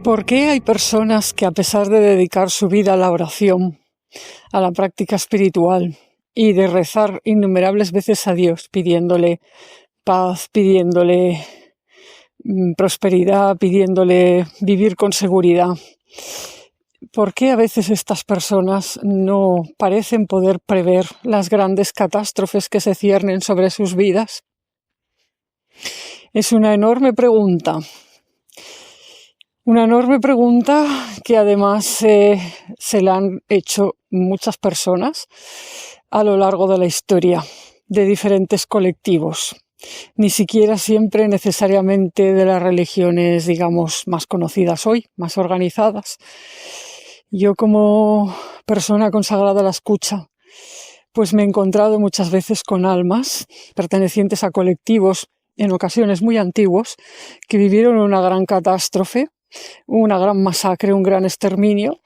¿Por qué hay personas que, a pesar de dedicar su vida a la oración, a la práctica espiritual y de rezar innumerables veces a Dios, pidiéndole paz, pidiéndole prosperidad, pidiéndole vivir con seguridad, por qué a veces estas personas no parecen poder prever las grandes catástrofes que se ciernen sobre sus vidas? Es una enorme pregunta. Una enorme pregunta que además se la han hecho muchas personas a lo largo de la historia, de diferentes colectivos. Ni siquiera siempre necesariamente de las religiones, digamos, más conocidas hoy, más organizadas. Yo, como persona consagrada a la escucha, pues me he encontrado muchas veces con almas pertenecientes a colectivos, en ocasiones muy antiguos, que vivieron una gran catástrofe, una gran masacre, un gran exterminio,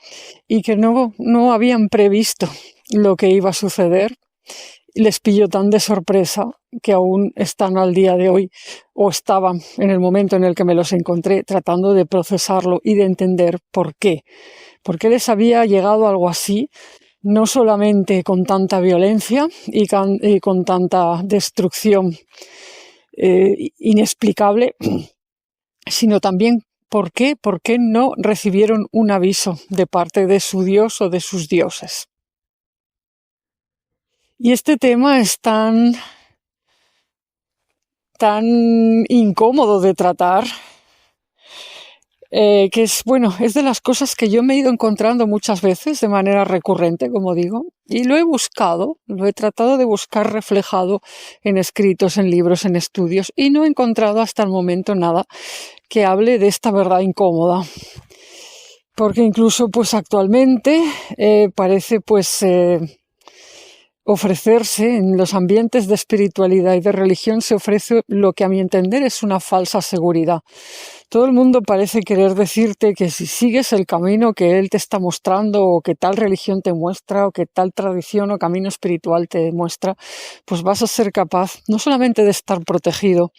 y que no habían previsto lo que iba a suceder. Les pilló tan de sorpresa que aún están al día de hoy, o estaban en el momento en el que me los encontré, tratando de procesarlo y de entender por qué. ¿Por qué les había llegado algo así? No solamente con tanta violencia y con tanta destrucción inexplicable, sino también ¿por qué no recibieron un aviso de parte de su Dios o de sus dioses? Y este tema es tan incómodo de tratar, que es de las cosas que yo me he ido encontrando muchas veces de manera recurrente, como digo, y lo he tratado de buscar reflejado en escritos, en libros, en estudios, y no he encontrado hasta el momento nada que hable de esta verdad incómoda. Porque incluso pues actualmente parece ofrecerse en los ambientes de espiritualidad y de religión, se ofrece lo que a mi entender es una falsa seguridad. Todo el mundo parece querer decirte que si sigues el camino que él te está mostrando, o que tal religión te muestra, o que tal tradición o camino espiritual te muestra, pues vas a ser capaz no solamente de estar protegido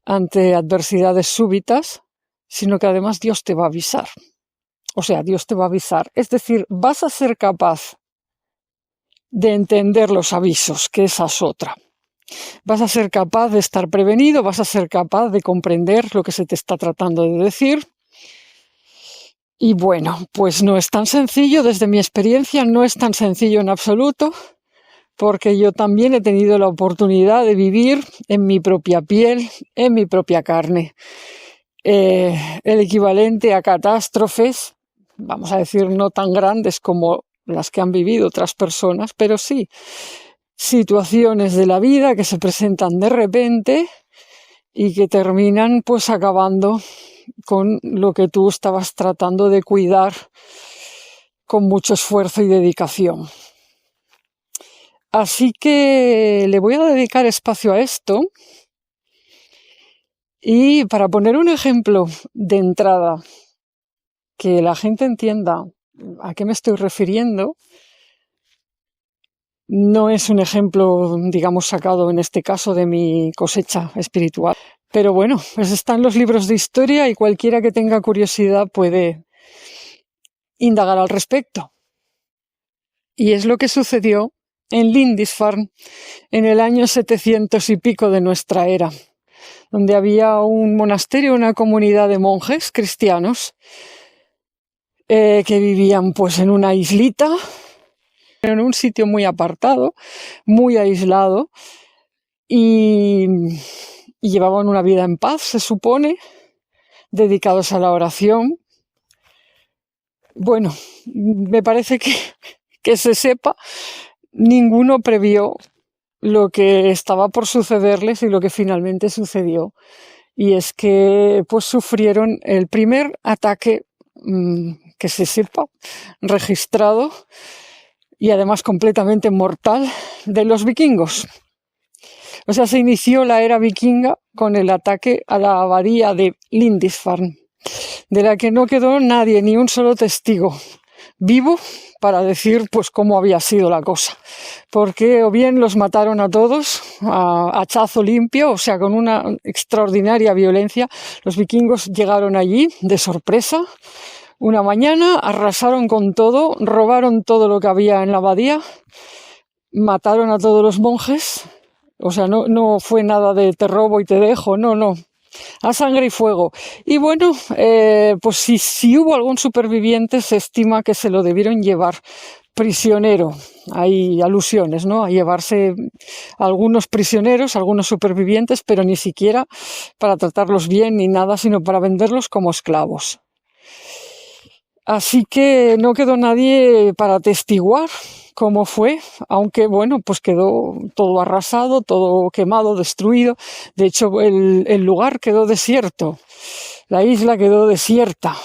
ante adversidades súbitas, sino que además Dios te va a avisar. O sea, Dios te va a avisar. Es decir, vas a ser capaz de entender los avisos, que esa es otra. Vas a ser capaz de estar prevenido, vas a ser capaz de comprender lo que se te está tratando de decir. Y bueno, pues no es tan sencillo, desde mi experiencia no es tan sencillo en absoluto, porque yo también he tenido la oportunidad de vivir en mi propia piel, en mi propia carne, el equivalente a catástrofes, vamos a decir, no tan grandes como las que han vivido otras personas, pero sí situaciones de la vida que se presentan de repente y que terminan pues acabando con lo que tú estabas tratando de cuidar con mucho esfuerzo y dedicación. Así que le voy a dedicar espacio a esto, y para poner un ejemplo de entrada, que la gente entienda a qué me estoy refiriendo, no es un ejemplo, digamos, sacado en este caso de mi cosecha espiritual. Pero bueno, pues están los libros de historia y cualquiera que tenga curiosidad puede indagar al respecto. Y es lo que sucedió en Lindisfarne en el año 700 y pico de nuestra era, donde había un monasterio, una comunidad de monjes cristianos que vivían pues en una islita, en un sitio muy apartado, muy aislado, y llevaban una vida en paz, se supone, dedicados a la oración. Bueno, me parece que se sepa, ninguno previó lo que estaba por sucederles y lo que finalmente sucedió. Y es que pues sufrieron el primer ataque que se sepa, registrado y además completamente mortal, de los vikingos. O sea, se inició la era vikinga con el ataque a la abadía de Lindisfarne, de la que no quedó nadie, ni un solo testigo. vivo para decir pues cómo había sido la cosa. Porque o bien los mataron a todos a hachazo limpio, o sea, con una extraordinaria violencia. Los vikingos llegaron allí de sorpresa una mañana, arrasaron con todo, robaron todo lo que había en la abadía, mataron a todos los monjes. O sea, no fue nada de te robo y te dejo, no. A sangre y fuego. Y bueno, pues si hubo algún superviviente, se estima que se lo debieron llevar prisionero. Hay alusiones, ¿no? A llevarse algunos prisioneros, algunos supervivientes, pero ni siquiera para tratarlos bien ni nada, sino para venderlos como esclavos. Así que no quedó nadie para atestiguar cómo fue, aunque bueno, pues quedó todo arrasado, todo quemado, destruido. De hecho, el lugar quedó desierto, la isla quedó desierta,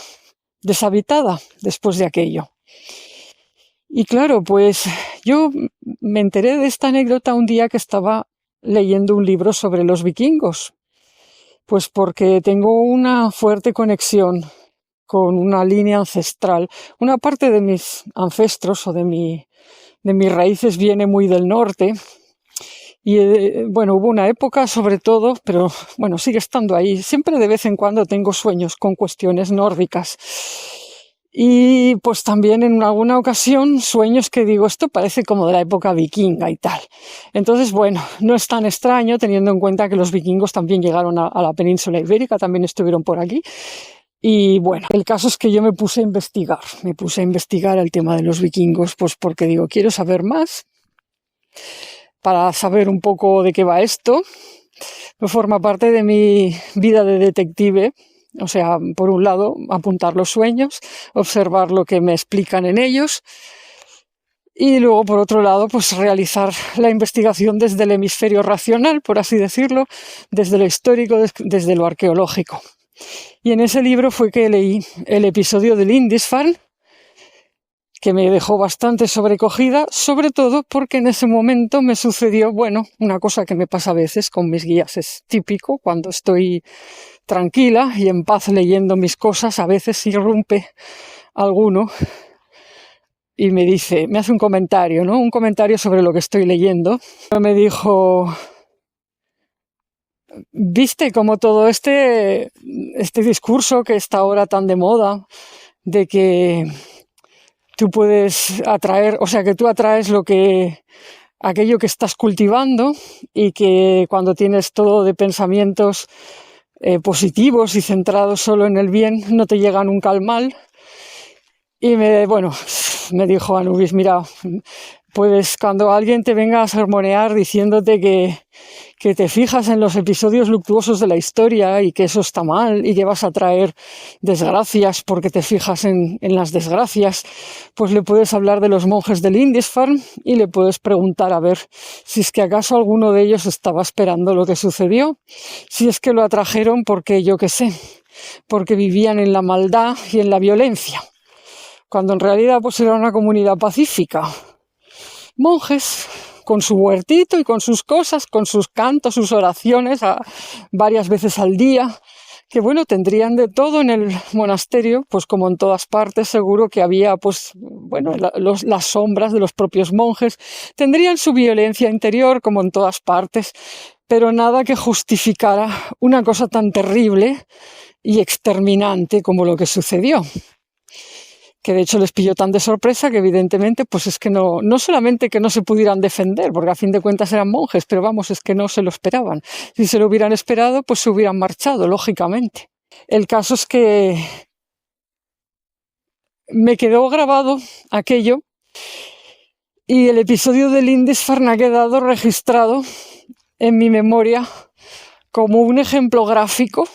deshabitada después de aquello. Y claro, pues yo me enteré de esta anécdota un día que estaba leyendo un libro sobre los vikingos, pues porque tengo una fuerte conexión con una línea ancestral. Una parte de mis ancestros o de mis raíces viene muy del norte. Y bueno, hubo una época sobre todo, pero bueno, sigue estando ahí. Siempre de vez en cuando tengo sueños con cuestiones nórdicas. Y pues también en alguna ocasión sueños que digo, esto parece como de la época vikinga y tal. Entonces, bueno, no es tan extraño teniendo en cuenta que los vikingos también llegaron a la península ibérica, también estuvieron por aquí. Y bueno, el caso es que yo me puse a investigar el tema de los vikingos, pues porque digo, quiero saber más, para saber un poco de qué va esto. Forma parte de mi vida de detective, o sea, por un lado, apuntar los sueños, observar lo que me explican en ellos, y luego, por otro lado, pues realizar la investigación desde el hemisferio racional, por así decirlo, desde lo histórico, desde lo arqueológico. Y en ese libro fue que leí el episodio de Lindisfarne, que me dejó bastante sobrecogida, sobre todo porque en ese momento me sucedió, bueno, una cosa que me pasa a veces con mis guías, es típico, cuando estoy tranquila y en paz leyendo mis cosas, a veces irrumpe alguno y me hace un comentario, ¿no? Un comentario sobre lo que estoy leyendo. Me dijo, ¿viste cómo todo este discurso que está ahora tan de moda, de que tú puedes atraer, o sea, que tú atraes aquello que estás cultivando, y que cuando tienes todo de pensamientos positivos y centrados solo en el bien, no te llega nunca al mal? Y me dijo Anubis, mira, puedes, cuando alguien te venga a sermonear diciéndote que te fijas en los episodios luctuosos de la historia y que eso está mal y que vas a traer desgracias porque te fijas en las desgracias, pues le puedes hablar de los monjes de Lindisfarne y le puedes preguntar a ver si es que acaso alguno de ellos estaba esperando lo que sucedió, si es que lo atrajeron porque yo qué sé, porque vivían en la maldad y en la violencia, cuando en realidad pues era una comunidad pacífica. Monjes con su huertito y con sus cosas, con sus cantos, sus oraciones varias veces al día, que bueno, tendrían de todo en el monasterio, pues como en todas partes, seguro que había pues bueno, las sombras de los propios monjes, tendrían su violencia interior como en todas partes, pero nada que justificara una cosa tan terrible y exterminante como lo que sucedió. Que de hecho les pilló tan de sorpresa que evidentemente pues es que no solamente que no se pudieran defender, porque a fin de cuentas eran monjes, pero vamos, es que no se lo esperaban. Si se lo hubieran esperado, pues se hubieran marchado, lógicamente. El caso es que me quedó grabado aquello y el episodio de Lindisfarne ha quedado registrado en mi memoria como un ejemplo gráfico,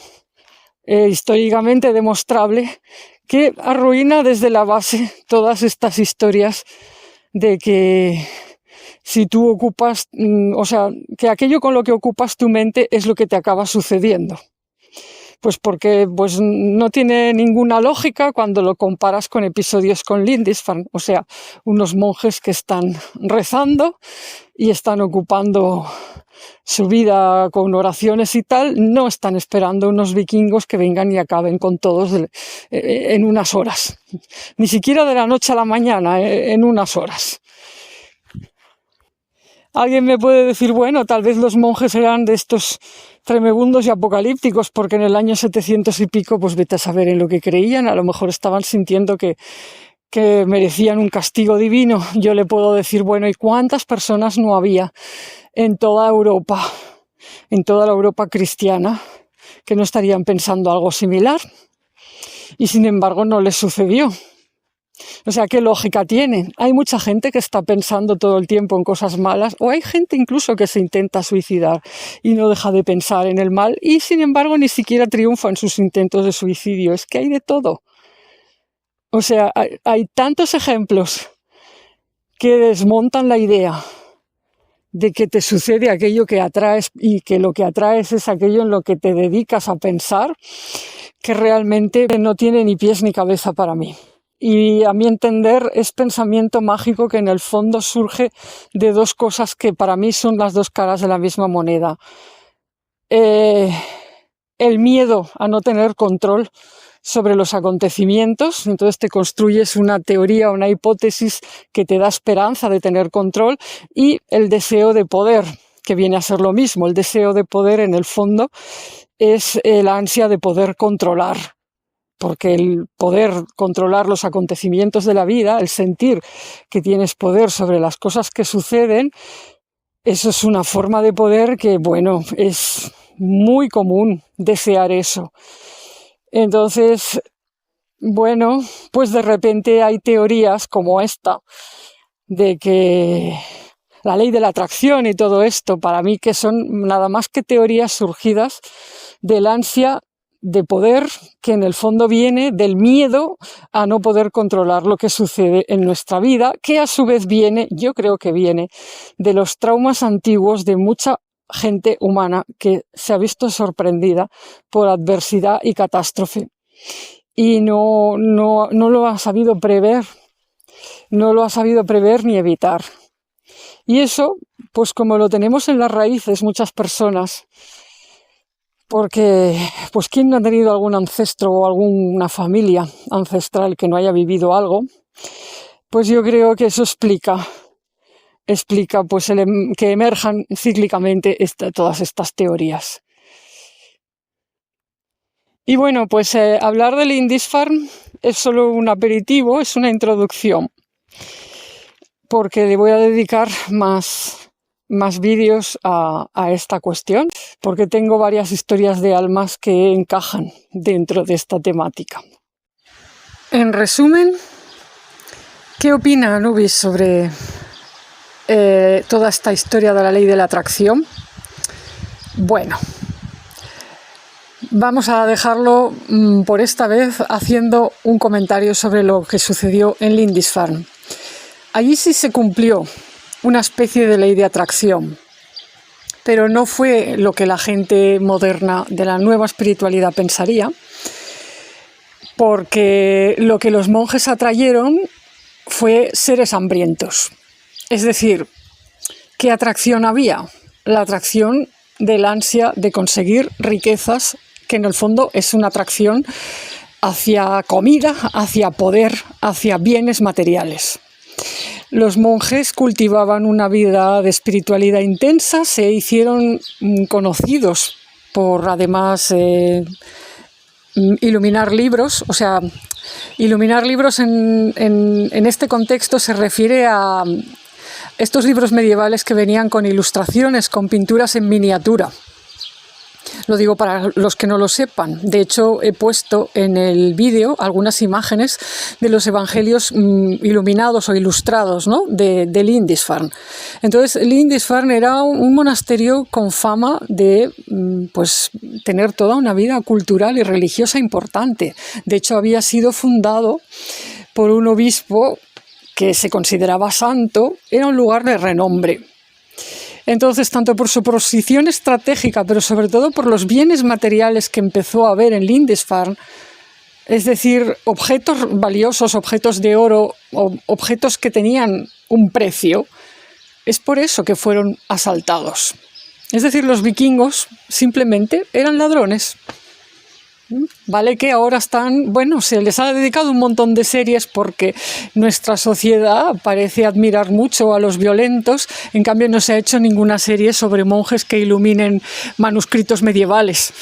históricamente demostrable, que arruina desde la base todas estas historias de que si tú ocupas, o sea, que aquello con lo que ocupas tu mente es lo que te acaba sucediendo. Pues porque pues, no tiene ninguna lógica cuando lo comparas con episodios con Lindisfarne, o sea, unos monjes que están rezando y están ocupando su vida con oraciones y tal, no están esperando unos vikingos que vengan y acaben con todos en unas horas, ni siquiera de la noche a la mañana, en unas horas. Alguien me puede decir, bueno, tal vez los monjes eran de estos tremebundos y apocalípticos, porque en el año 700 y pico, pues vete a saber en lo que creían, a lo mejor estaban sintiendo que merecían un castigo divino. Yo le puedo decir, bueno, ¿y cuántas personas no había en toda Europa, en toda la Europa cristiana, que no estarían pensando algo similar? Y sin embargo no les sucedió. O sea, ¿qué lógica tiene? Hay mucha gente que está pensando todo el tiempo en cosas malas, o hay gente incluso que se intenta suicidar y no deja de pensar en el mal, y sin embargo ni siquiera triunfa en sus intentos de suicidio. Es que hay de todo. O sea, hay tantos ejemplos que desmontan la idea de que te sucede aquello que atraes y que lo que atraes es aquello en lo que te dedicas a pensar, que realmente no tiene ni pies ni cabeza para mí. Y a mi entender es pensamiento mágico que en el fondo surge de dos cosas que para mí son las dos caras de la misma moneda. El miedo a no tener control sobre los acontecimientos, entonces te construyes una teoría, una hipótesis que te da esperanza de tener control, y el deseo de poder, que viene a ser lo mismo. El deseo de poder en el fondo es la ansia de poder controlar, porque el poder controlar los acontecimientos de la vida, el sentir que tienes poder sobre las cosas que suceden, eso es una forma de poder que, bueno, es muy común desear eso. Entonces, bueno, pues de repente hay teorías como esta, de que la ley de la atracción y todo esto, para mí que son nada más que teorías surgidas del ansia de poder, que en el fondo viene del miedo a no poder controlar lo que sucede en nuestra vida, que a su vez viene, yo creo que viene, de los traumas antiguos de mucha gente humana que se ha visto sorprendida por adversidad y catástrofe y no lo ha sabido prever, no lo ha sabido prever ni evitar. Y eso, pues como lo tenemos en las raíces muchas personas, porque pues quién no ha tenido algún ancestro o alguna familia ancestral que no haya vivido algo, pues yo creo que eso explica pues que emerjan cíclicamente todas estas teorías. Y bueno, pues hablar de Lindisfarne es solo un aperitivo, es una introducción, porque le voy a dedicar más vídeos a esta cuestión, porque tengo varias historias de almas que encajan dentro de esta temática. En resumen, ¿qué opina Anubis sobre toda esta historia de la ley de la atracción? Bueno, vamos a dejarlo por esta vez haciendo un comentario sobre lo que sucedió en Lindisfarne. Allí sí se cumplió una especie de ley de atracción, pero no fue lo que la gente moderna de la nueva espiritualidad pensaría, porque lo que los monjes atrayeron fue seres hambrientos. Es decir, ¿qué atracción había? La atracción del ansia de conseguir riquezas, que en el fondo es una atracción hacia comida, hacia poder, hacia bienes materiales. Los monjes cultivaban una vida de espiritualidad intensa, se hicieron conocidos por además iluminar libros. O sea, iluminar libros en este contexto se refiere a estos libros medievales que venían con ilustraciones, con pinturas en miniatura. Lo digo para los que no lo sepan. De hecho, he puesto en el vídeo algunas imágenes de los evangelios iluminados o ilustrados, ¿no?, de Lindisfarne. Entonces, Lindisfarne era un monasterio con fama de pues, tener toda una vida cultural y religiosa importante. De hecho, había sido fundado por un obispo que se consideraba santo. Era un lugar de renombre. Entonces, tanto por su posición estratégica, pero sobre todo por los bienes materiales que empezó a haber en Lindisfarne, es decir, objetos valiosos, objetos de oro, objetos que tenían un precio, es por eso que fueron asaltados. Es decir, los vikingos simplemente eran ladrones. Vale que ahora están, bueno, se les ha dedicado un montón de series porque nuestra sociedad parece admirar mucho a los violentos, en cambio no se ha hecho ninguna serie sobre monjes que iluminen manuscritos medievales.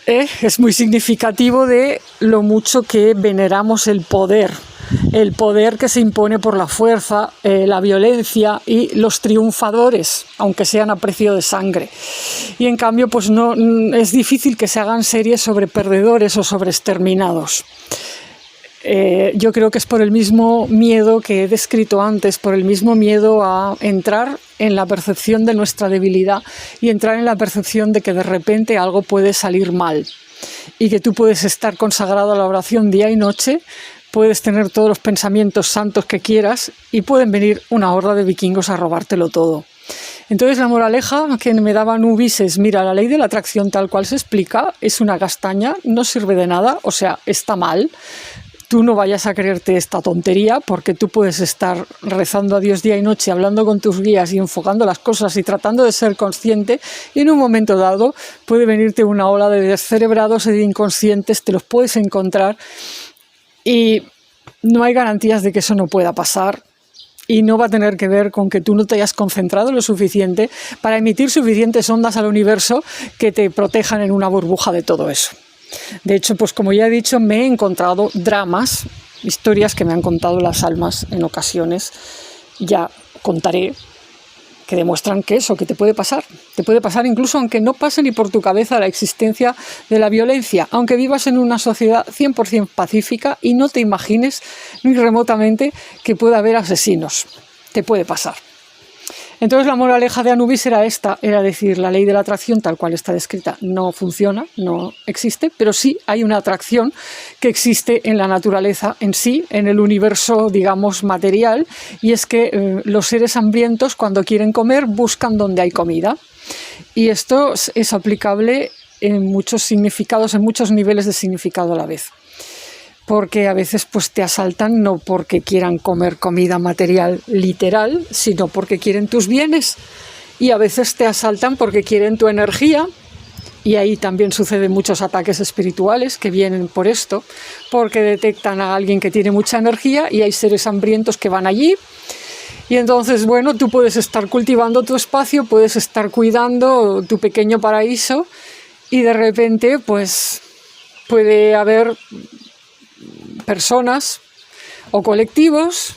Es muy significativo de lo mucho que veneramos el poder que se impone por la fuerza, la violencia y los triunfadores, aunque sean a precio de sangre. Y en cambio, pues no es difícil que se hagan series sobre perdedores o sobre exterminados. Yo creo que es por el mismo miedo que he descrito antes, por el mismo miedo a entrar en la percepción de nuestra debilidad y entrar en la percepción de que de repente algo puede salir mal y que tú puedes estar consagrado a la oración día y noche, puedes tener todos los pensamientos santos que quieras y pueden venir una horda de vikingos a robártelo todo. Entonces la moraleja que me daba Anubis es, mira, la ley de la atracción tal cual se explica es una castaña, no sirve de nada, o sea, está mal. Tú no vayas a creerte esta tontería porque tú puedes estar rezando a Dios día y noche, hablando con tus guías y enfocando las cosas y tratando de ser consciente, y en un momento dado puede venirte una ola de descerebrados y de inconscientes, te los puedes encontrar y no hay garantías de que eso no pueda pasar. Y no va a tener que ver con que tú no te hayas concentrado lo suficiente para emitir suficientes ondas al universo que te protejan en una burbuja de todo eso. De hecho, pues como ya he dicho, me he encontrado dramas, historias que me han contado las almas en ocasiones, ya contaré, que demuestran que eso, que te puede pasar incluso aunque no pase ni por tu cabeza la existencia de la violencia, aunque vivas en una sociedad 100% pacífica y no te imagines ni remotamente que pueda haber asesinos, te puede pasar. Entonces la moraleja de Anubis era esta, era decir, la ley de la atracción tal cual está descrita no funciona, no existe, pero sí hay una atracción que existe en la naturaleza en sí, en el universo, digamos, material, y es que los seres hambrientos cuando quieren comer buscan donde hay comida. Y esto es aplicable en muchos significados, en muchos niveles de significado a la vez. Porque a veces pues te asaltan no porque quieran comer comida material literal, sino porque quieren tus bienes. Y a veces te asaltan porque quieren tu energía. Y ahí también suceden muchos ataques espirituales que vienen por esto, porque detectan a alguien que tiene mucha energía y hay seres hambrientos que van allí. Y entonces, bueno, tú puedes estar cultivando tu espacio, puedes estar cuidando tu pequeño paraíso y de repente pues puede haber personas o colectivos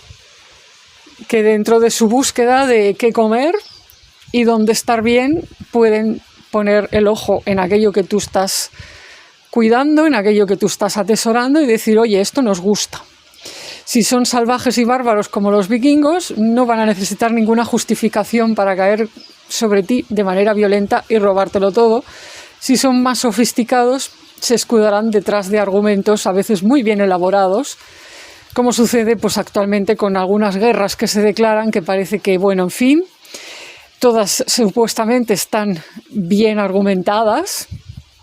que dentro de su búsqueda de qué comer y dónde estar bien pueden poner el ojo en aquello que tú estás cuidando, en aquello que tú estás atesorando y decir, oye, esto nos gusta. Si son salvajes y bárbaros como los vikingos, no van a necesitar ninguna justificación para caer sobre ti de manera violenta y robártelo todo. Si son más sofisticados, se escudarán detrás de argumentos a veces muy bien elaborados, como sucede pues actualmente con algunas guerras que se declaran, que parece que, bueno, en fin, todas supuestamente están bien argumentadas,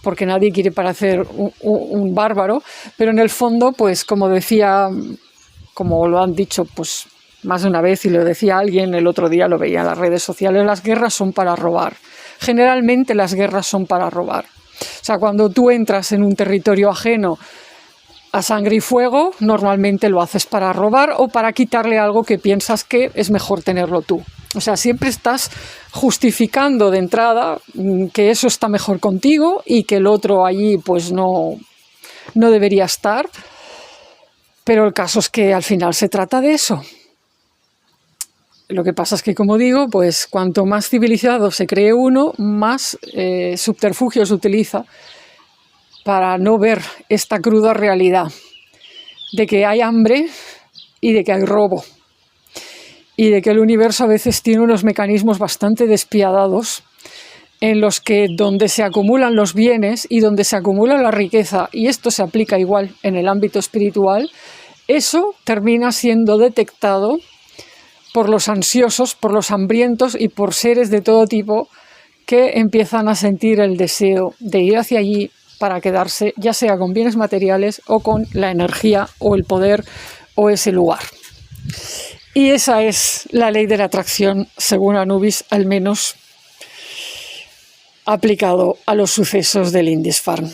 porque nadie quiere parecer un bárbaro, pero en el fondo, pues como decía, como lo han dicho pues más de una vez y lo decía alguien el otro día, lo veía en las redes sociales, las guerras son para robar. Generalmente las guerras son para robar. O sea, cuando tú entras en un territorio ajeno a sangre y fuego, normalmente lo haces para robar o para quitarle algo que piensas que es mejor tenerlo tú. O sea, siempre estás justificando de entrada que eso está mejor contigo y que el otro allí pues no debería estar. Pero el caso es que al final se trata de eso. Lo que pasa es que, como digo, pues cuanto más civilizado se cree uno, más subterfugios utiliza para no ver esta cruda realidad de que hay hambre y de que hay robo. Y de que el universo a veces tiene unos mecanismos bastante despiadados en los que donde se acumulan los bienes y donde se acumula la riqueza, y esto se aplica igual en el ámbito espiritual, eso termina siendo detectado por los ansiosos, por los hambrientos y por seres de todo tipo que empiezan a sentir el deseo de ir hacia allí para quedarse, ya sea con bienes materiales o con la energía o el poder o ese lugar. Y esa es la ley de la atracción, según Anubis, al menos aplicado a los sucesos del Lindisfarne.